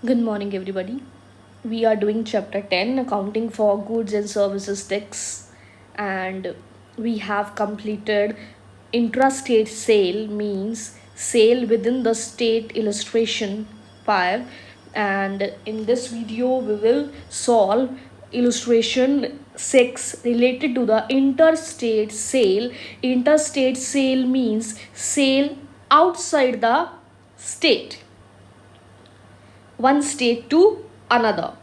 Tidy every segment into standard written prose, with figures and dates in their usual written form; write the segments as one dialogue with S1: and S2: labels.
S1: Good morning, everybody. We are doing chapter 10, accounting for goods and services tax, and we have completed intrastate sale, means sale within the state, illustration 5. And in this video, we will solve illustration 6 related to the interstate sale. Interstate sale means sale outside the state, one state to another.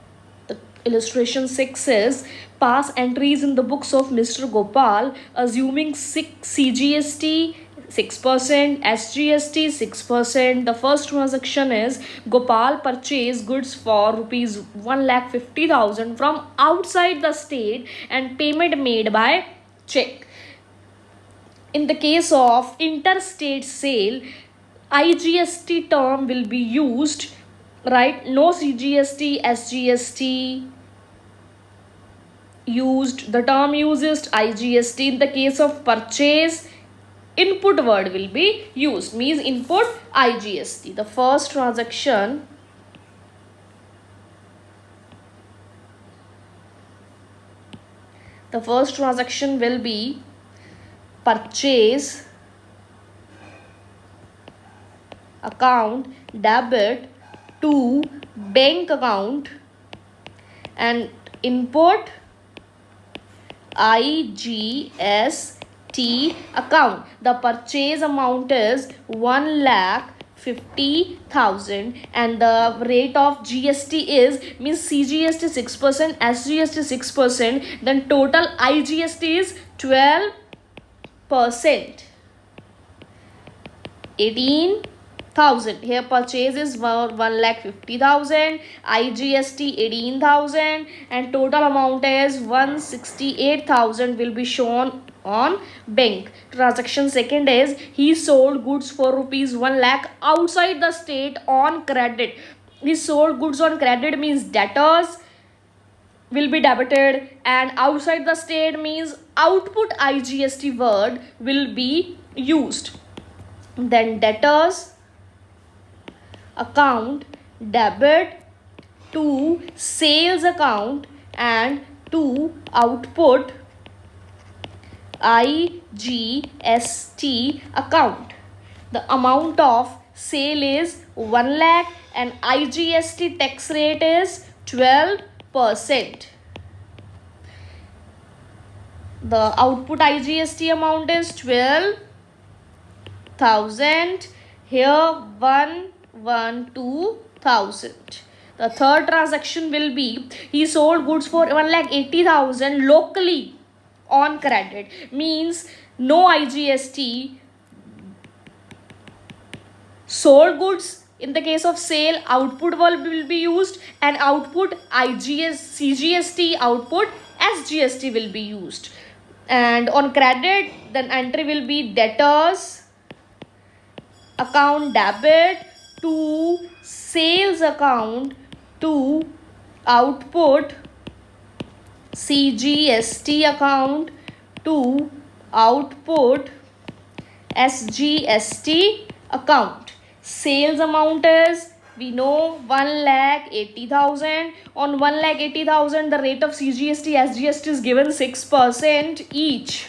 S1: The illustration 6 says pass entries in the books of Mr. Gopal assuming CGST 6%, SGST 6%. The first transaction is Gopal purchased goods for rupees 1,50,000 from outside the state and payment made by check. In the case of interstate sale, IGST term will be used, right? No CGST, SGST used. The term uses IGST. In the case of purchase, input word will be used, means input IGST. The first transaction will be purchase account debit to bank account and input IGST account. The purchase amount is 1,50,000 and the rate of GST is, means CGST 6%, SGST 6%, then total IGST is 12%. 18,000. Here purchase is 1,50,000, IGST 18,000 and total amount is 168,000 will be shown on bank. Transaction second is he sold goods for rupees 1 lakh outside the state on credit. He sold goods on credit means debtors will be debited, and outside the state means output IGST word will be used. Then debtors account debit to sales account and to output IGST account. The amount of sale is 1 lakh and IGST tax rate is 12%. The output IGST amount is 12,000. Here 1,2,000. The third transaction will be he sold goods for 1,80,000 locally on credit, means no IGST. Sold goods, in the case of sale, output verb will be used and output CGST, output SGST will be used. And on credit, then entry will be debtors account debit to sales account to output CGST account to output SGST account. Sales amount is, we know, 1,80,000. On 1,80,000 the rate of CGST SGST is given 6% each.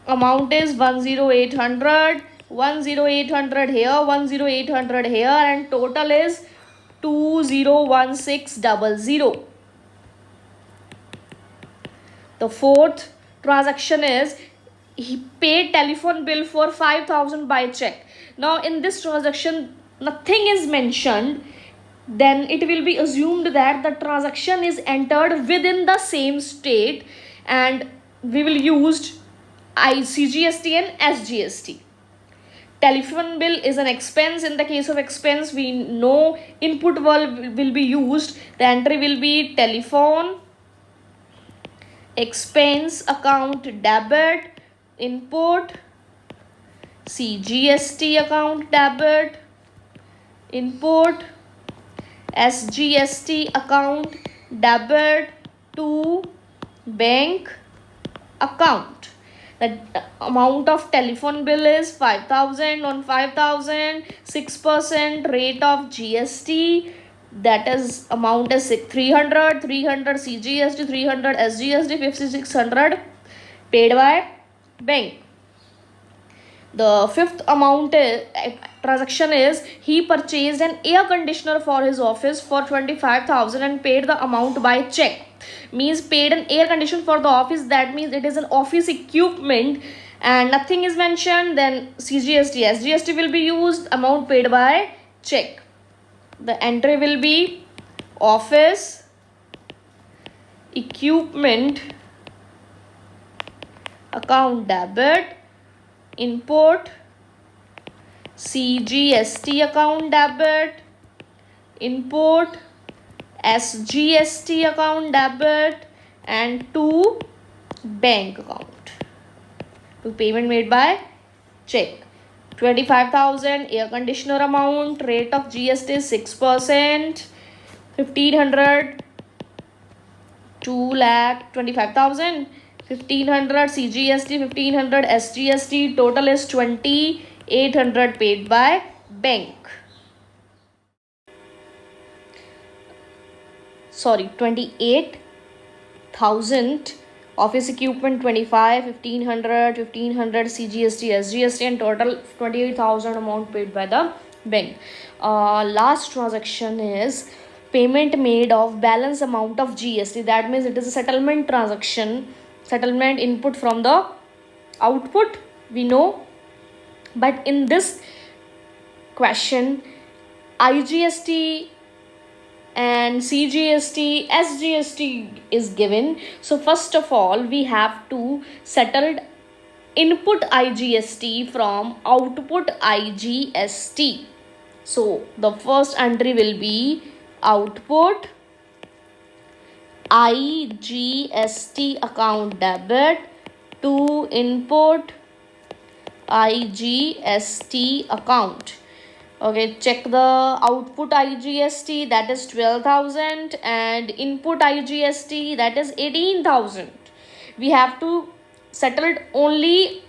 S1: Amount is 10800 here, 10800 here, and total is 201600. The fourth transaction is he paid telephone bill for 5,000 by check. Now in this transaction nothing is mentioned, then it will be assumed that the transaction is entered within the same state and we will use CGST and SGST. Telephone bill is an expense. In the case of expense, we know input verb will be used. The entry will be telephone expense account debit, input CGST account debit, input SGST account debit to bank account. The amount of telephone bill is 5,000 on 5,000, 6% rate of GST, that is amount is 300, 300 CGST, 300 SGST, 5,600 paid by bank. The fifth amount transaction is he purchased an air conditioner for his office for 25,000 and paid the amount by check. Means paid an air conditioner for the office, that means it is an office equipment and nothing is mentioned, then CGST, SGST will be used, amount paid by check. The entry will be office equipment account debit, import CGST account debit, import SGST account debit, and to bank account. To payment made by check. 25,000 air conditioner amount, rate of GST is 6%, 1,500 2,25,000, 1,500 CGST, 1,500 SGST, total is 2,800 paid by bank. Sorry, 28,000 office equipment 25, 1,500, 1,500 CGST, SGST, and total 28,000 amount paid by the bank. Last transaction is payment made of balance amount of GST. That means it is a settlement transaction, settlement input from the output, we know. But in this question, IGST and CGST, SGST is given. So first of all, we have to settle input IGST from output IGST. So the first entry will be output IGST account debit to input IGST account. Okay, check the output IGST, that is 12,000, and input IGST, that is 18,000. We have to settle only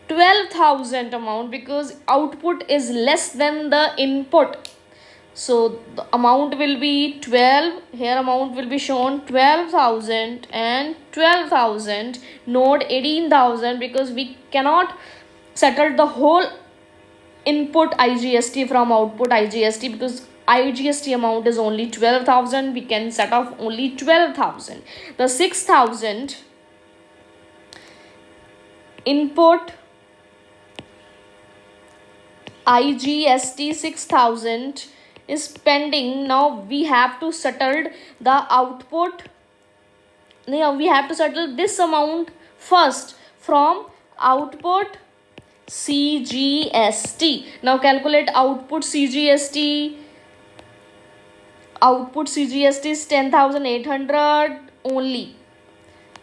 S1: 12,000 amount because output is less than the input. So the amount will be 12, here amount will be shown 12,000 and 12,000, note 18,000, because we cannot settle the whole input IGST from output IGST because IGST amount is only 12,000. We can set off only 12,000. The 6,000 input IGST 6,000 is pending. Now we have to settle the output. Now we have to settle this amount first from output CGST. Now calculate output CGST. Output CGST is 10,800 only.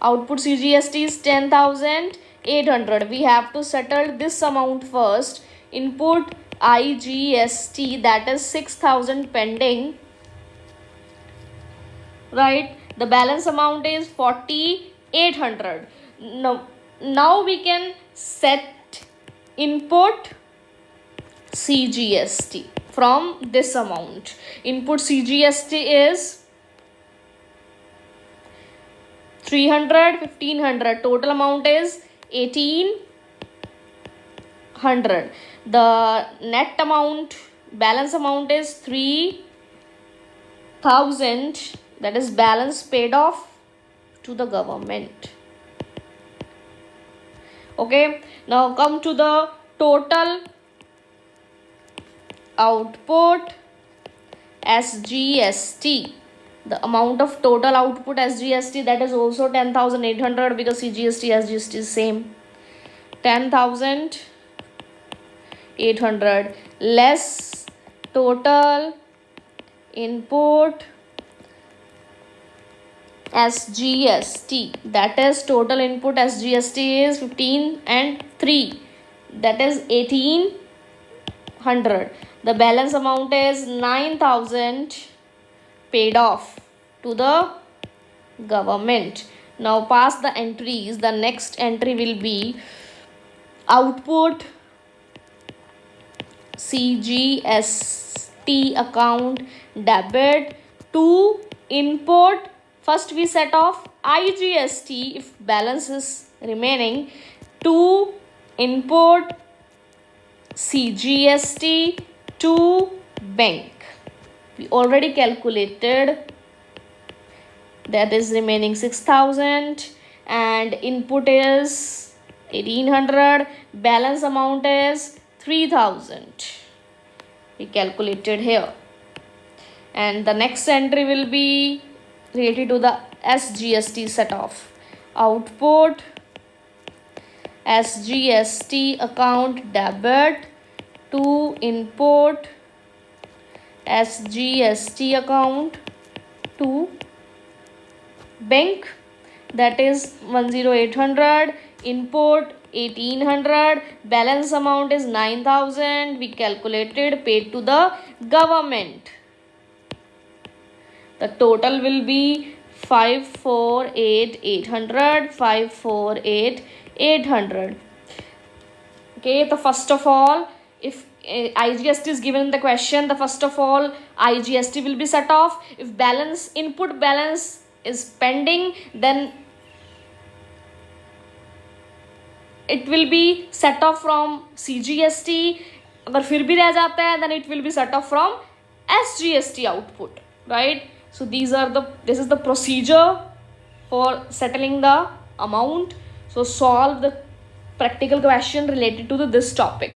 S1: Output CGST is 10,800. We have to settle this amount first. Input IGST, that is 6,000 pending. Right? The balance amount is 4,800. Now we can set input CGST from this amount. Input CGST is 300, 1,500. Total amount is 1,800. The net amount, balance amount is 3,000. That is balance paid off to the government. Okay, now come to the total output SGST. The amount of total output SGST, that is also 10,800 because CGST SGST is same. 10,800 less total input SGST, that is total input SGST is 15 and 3, that is 1,800. The balance amount is 9,000 paid off to the government. Now pass the entries. The next entry will be output CGST account debit to input. First we set off IGST if balance is remaining, to input CGST to bank. We already calculated that is remaining 6,000 and input is 1,800, balance amount is 3,000. We calculated here. And the next entry will be related to the SGST set off. Output SGST account debit to input SGST account to bank, that is 10800, input 1800, balance amount is 9000. We calculated paid to the government. The total will be 548,800, 548,800. Okay, the first of all, if IGST is given in the question, the first of all IGST will be set off. If balance, input balance is pending, then it will be set off from CGST. अगर फिर भी रह जाता है, then it will be set off from SGST output, right? So this is the procedure for settling the amount. So solve the practical question related to this topic.